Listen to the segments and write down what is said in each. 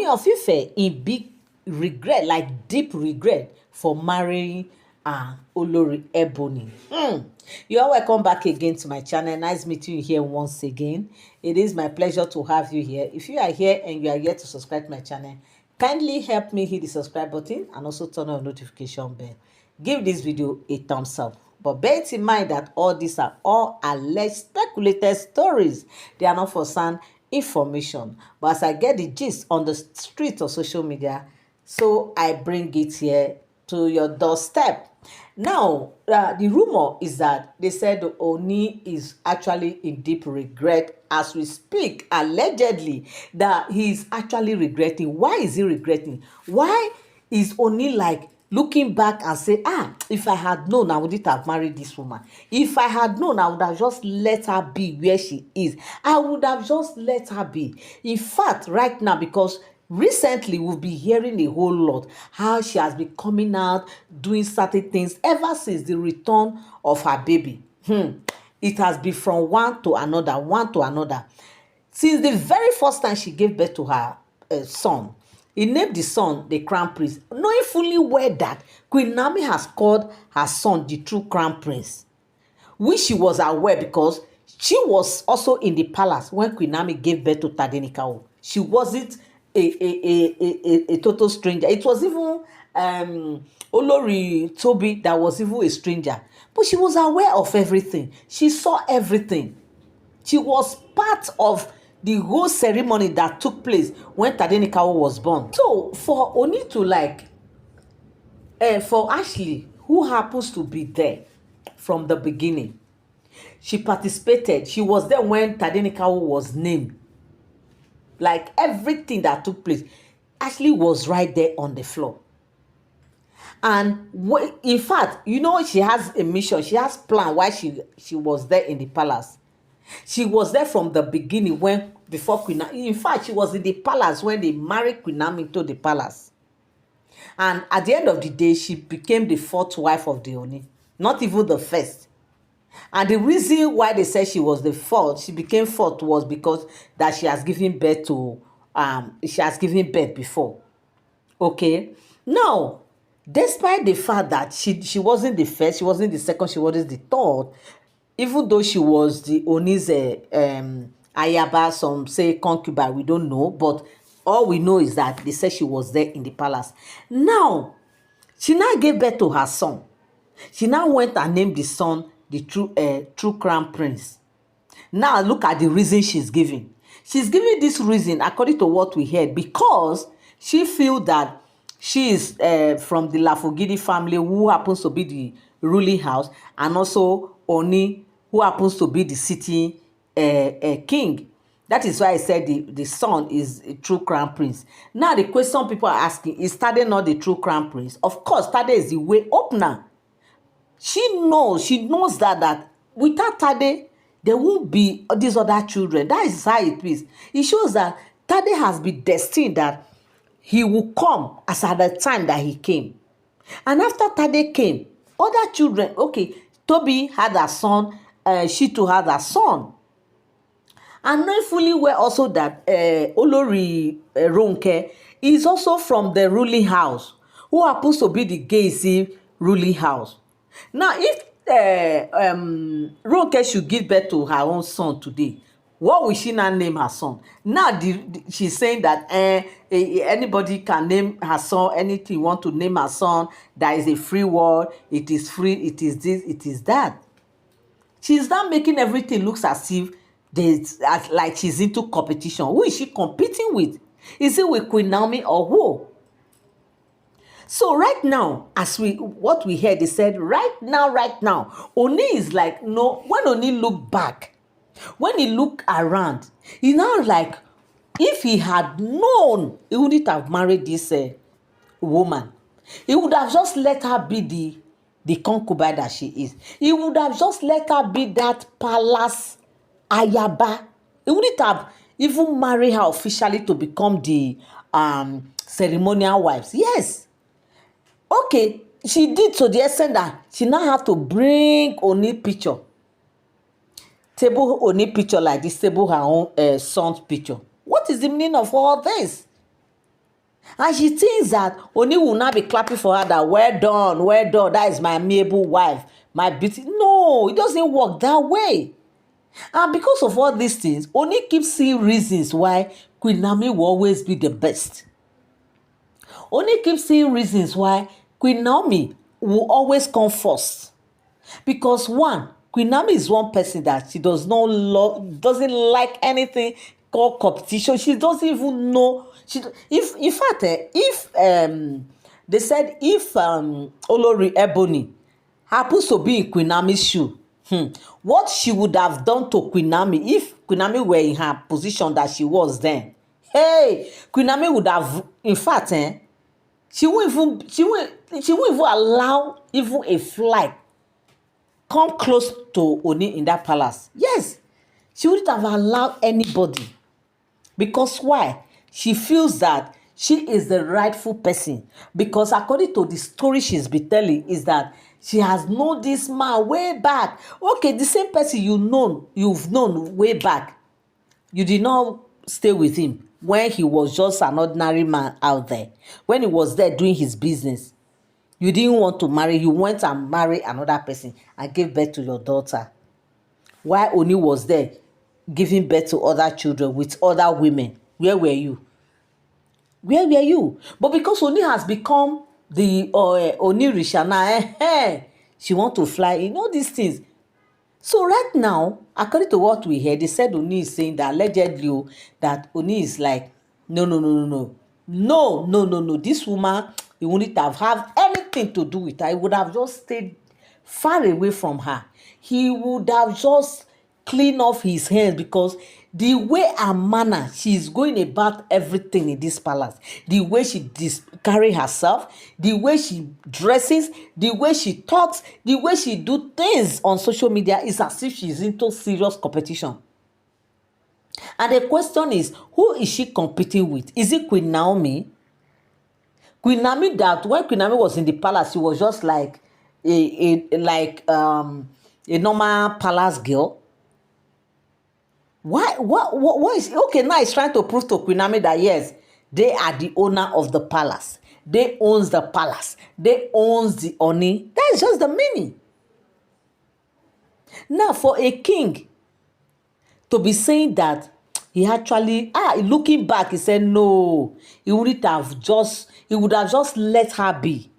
of Ife in big regret, like deep regret for marrying Olori Ebony. You are welcome back again to my channel. Nice meeting you here once again. It is my pleasure to have you here. If you are here and you are yet to subscribe to my channel, kindly help me hit the subscribe button and also turn on the notification bell. Give this video a thumbs up. But bear it in mind that all these are all alleged speculated stories. They are not for sound information. But as I get the gist on the street of social media, so I bring it here to your doorstep. Now, the rumor is that they said Ooni is actually in deep regret as we speak, allegedly, that he is actually regretting. Why is he regretting? Why is Ooni like looking back and say, if I had known, I wouldn't have married this woman. If I had known, I would have just let her be where she is. I would have just let her be. In fact, right now, because recently we've been hearing a whole lot how she has been coming out doing certain things ever since the return of her baby. It has been from one to another. Since the very first time she gave birth to her son, he named the son the crown prince, knowing fully well that Queen Naomi has called her son the true crown prince, which she was aware because she was also in the palace when Queen Naomi gave birth to Tadenikawo. She wasn't a total stranger. It was even Olori Toby that was even a stranger. But she was aware of everything. She saw everything. She was part of the whole ceremony that took place when Tadenikawo was born. So for Ooni to like, for Ashley, who happens to be there from the beginning, she participated. She was there when Tadenikawo was named. Like everything that took place, Ashley was right there on the floor. And in fact, you know, she has a mission. She has plan why she was there in the palace. She was there from the beginning before Queen Naomi. In fact, she was in the palace when they married Queen Naomi to the palace. And at the end of the day, she became the fourth wife of the Ooni, not even the first. And the reason why they said she was the fourth, she became fourth, was because that she has given birth to, she has given birth before. Okay. Now, despite the fact that she wasn't the first, she wasn't the second, she wasn't the third, even though she was the Ooni's ayaba, some say concubine, we don't know, but all we know is that they said she was there in the palace. Now, she now gave birth to her son. She now went and named the son the true crown prince. Now look at the reason she's giving. She's giving this reason according to what we heard because she feels that she is from the Lafogidi family, who happens to be the ruling house, and also Ooni, who happens to be the city king. That is why I said the son is a true crown prince. Now the question people are asking, is Tade not the true crown prince? Of course, Tade is the way opener. She knows that without Tade, there won't be these other children. That is how it is. It shows that Tade has been destined that he will come as at the time that he came. And after Tade came, other children, okay, Toby had a son, she too had a son. And knowing fully well also that Olori Ronke is also from the ruling house, who happens to be the Kabiyesi ruling house. Now, if Ronke should give birth to her own son today, what will she now name her son? Now, she's saying that anybody can name her son anything you want to name her son. That is a free word. It is free. It is this. It is that. She's now making everything looks as if like she's into competition. Who is she competing with? Is it with Queen Naomi or who? So right now, what we heard, they said right now, Ooni is like, no, when Ooni look back, when he look around, he now like, if he had known, he wouldn't have married this woman. He would have just let her be the concubine that she is. He would have just let her be that palace ayaba. He wouldn't have even married her officially to become the ceremonial wives. Yes. Okay, she did to the extent that she now have to bring Ooni picture. Table Ooni picture like this, table her own son's picture. What is the meaning of all this? And she thinks that Oni will not be clapping for her that well done, that is my amiable wife, my beauty. No, it doesn't work that way. And because of all these things, Oni keeps seeing reasons why Queen Naomi will always be the best. Oni keeps seeing reasons why Queen Naomi will always come first. Because one, Queen Naomi is one person that she does not love, doesn't like anything called competition. She doesn't even know. If in fact, if they said if Olori Ebony happens to be in Queen Naomi's shoe, what she would have done to Queen Naomi if Queen Naomi were in her position that she was then? Hey, Queen Naomi would have, in fact, she won't even allow even a fly come close to Oni in that palace. Yes, she wouldn't have allowed anybody. Because why? She feels that she is the rightful person. Because according to the story she's been telling, is that she has known this man way back. Okay, the same person you've known way back. You did not stay with him when he was just an ordinary man out there. When he was there doing his business. You didn't want to marry. You went and married another person and gave birth to your daughter. While Oni was there giving birth to other children with other women. Where were you? Where were you? But because Oni has become the Oni Rishana, she want to fly in all these things. So right now, according to what we heard, they said Oni is saying that allegedly that Oni is like, no. This woman, he wouldn't have anything to do with her. He would have just stayed far away from her. He would have just cleaned off his hands because the way and manner she is going about everything in this palace, the way she carry herself, the way she dresses, the way she talks, the way she do things on social media is as if she's into serious competition. And the question is, who is she competing with? Is it Queen Naomi? Queen Naomi, that when Queen Naomi was in the palace, she was just like a normal palace girl. What is okay? Now it's trying to prove to Queen Naomi that yes, they are the owner of the palace. They owns the palace. They owns the Oni. That is just the meaning. Now, for a king to be saying that he actually looking back, he said no, he would have just let her be.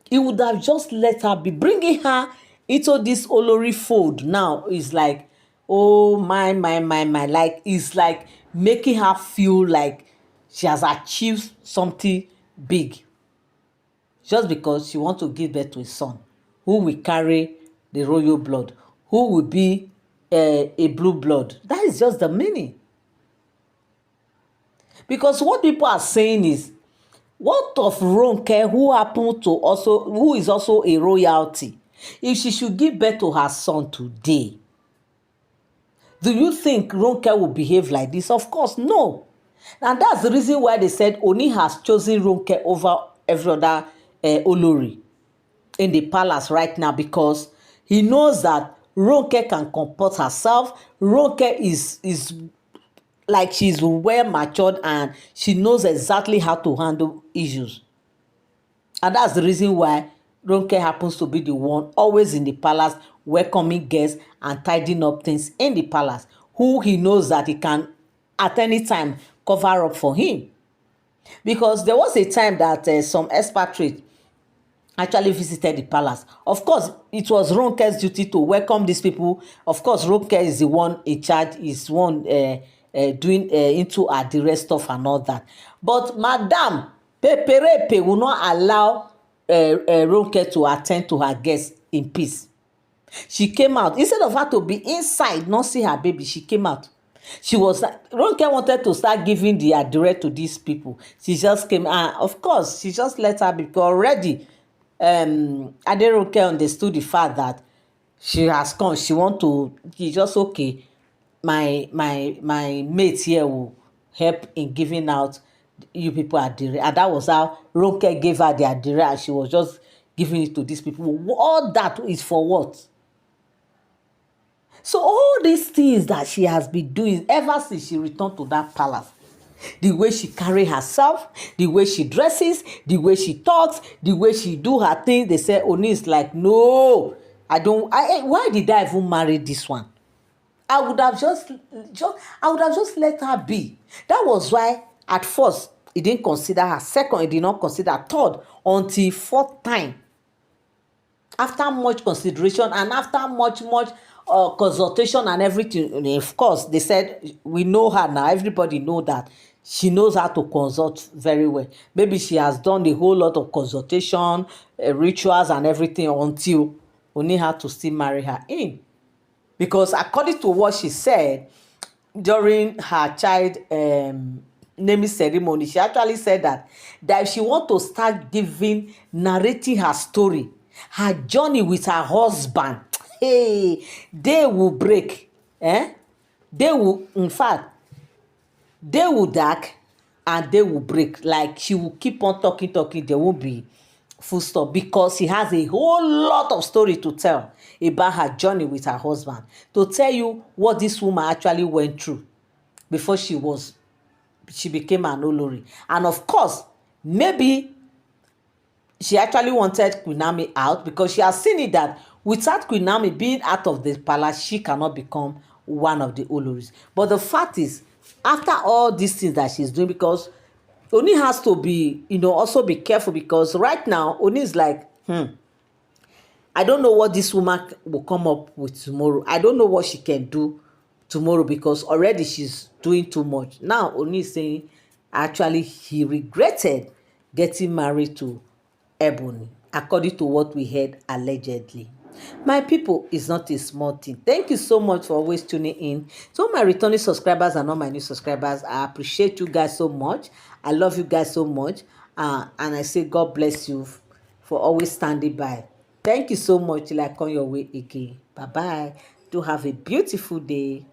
He would have just let her be. Bringing her into this Olori fold now is like, oh my. Like, it's like making her feel like she has achieved something big. Just because she wants to give birth to a son who will carry the royal blood, who will be a blue blood. That is just the meaning. Because what people are saying is, what of Ronke, who is also a royalty, if she should give birth to her son today, do you think Ronke will behave like this? Of course, no. And that's the reason why they said Oni has chosen Ronke over every other Olori in the palace right now, because he knows that Ronke can comport herself. Ronke is like she's well matured and she knows exactly how to handle issues. And that's the reason why Ronke happens to be the one always in the palace, welcoming guests and tidying up things in the palace, who he knows that he can at any time cover up for him. Because there was a time that some expatriates actually visited the palace. Of course, it was Ronke's duty to welcome these people. Of course, Ronke is the one in charge, is one doing into her direct stuff and all that. But Madam Peperepe will not allow Ronke to attend to her guests in peace. She came out. Instead of her to be inside, not see her baby, she came out. Ronke wanted to start giving the address to these people. She just came, and of course, she just let her be, because already Aderonke understood the fact that she has come. She just okay. My mate here will help in giving out you people address, and that was how Ronke gave her the address, and she was just giving it to these people. All that is for what? So all these things that she has been doing ever since she returned to that palace, the way she carry herself, the way she dresses, the way she talks, the way she do her thing. They say Ooni is like, no, why did I even marry this one? I would have just let her be. That was why at first he didn't consider her. Second, he did not consider. Third, until fourth time. After much consideration and after much consultation and everything, of course, they said, we know her now. Everybody know that she knows how to consult very well. Maybe she has done a whole lot of consultation, rituals and everything until Ooni had to still marry her in. Because according to what she said during her child naming ceremony, she actually said that if she want to start narrating her story, her journey with her husband, hey, they will break. They will, in fact, they will dark and they will break. Like, she will keep on talking, there won't be full stop, because she has a whole lot of story to tell about her journey with her husband, to tell you what this woman actually went through before she became an Olori. And of course, maybe she actually wanted Queen Naomi out, because she has seen it that without Queen Naomi being out of the palace, she cannot become one of the Oloris. But the fact is, after all these things that she's doing, because Ooni has to be, also be careful, because right now Ooni is like, I don't know what this woman will come up with tomorrow. I don't know what she can do tomorrow, because already she's doing too much. Now Ooni is saying actually he regretted getting married to Ebony, according to what we heard allegedly. My people, is not a small thing. Thank you so much for always tuning in. To all my returning subscribers and all my new subscribers, I appreciate you guys so much. I love you guys so much. And I say God bless you for always standing by. Thank you so much till I come your way again. Bye-bye. Do have a beautiful day.